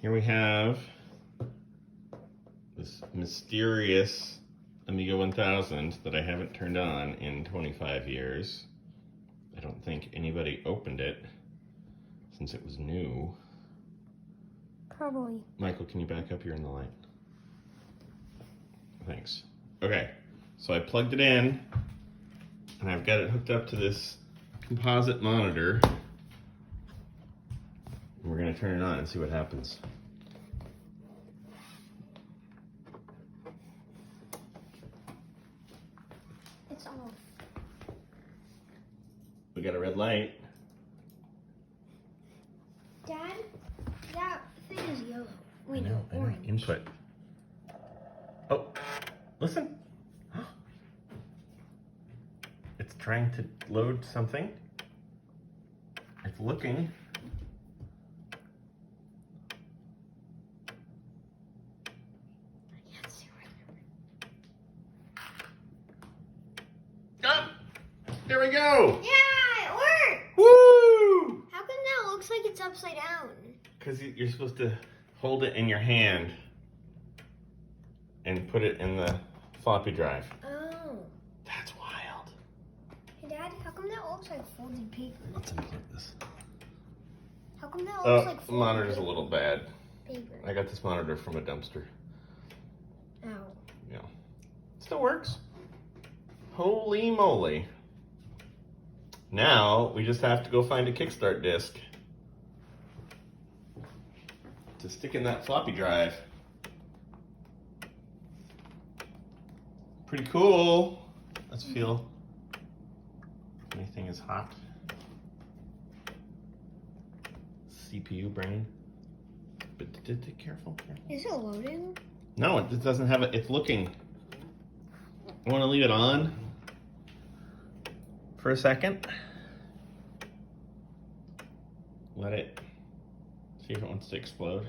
here we have this mysterious Amiga 1000 that I haven't turned on in 25 years. I don't think anybody opened it since it was new. Probably. Michael, can you back up here in the light? Thanks. Okay, so I plugged it in and I've got it hooked up to this composite monitor. And we're gonna turn it on and see what happens. It's off. We got a red light. Dad, that thing is yellow. Wait, I know. orange. Input. Oh, listen. It's trying to load something. It's looking. I can't see right Oh, there we go. Yeah, it worked. Woo! How come that looks like it's upside down? Because you're supposed to hold it in your hand and put it in the floppy drive. Oh. That's wild. Hey, Dad, how come that looks like folded paper? Let's unplug this. How come that looks Oh, like the folded monitor's a little bad. paper? I got this monitor from a dumpster. Ow. Yeah. Still works. Holy moly. Now we just have to go find a kickstart disc to stick in that floppy drive. Pretty cool. Let's feel if anything is hot. CPU brain. But careful. Is it loading? No, it doesn't have it. It's looking. I want to leave it on for a second. Let it see if it wants to explode.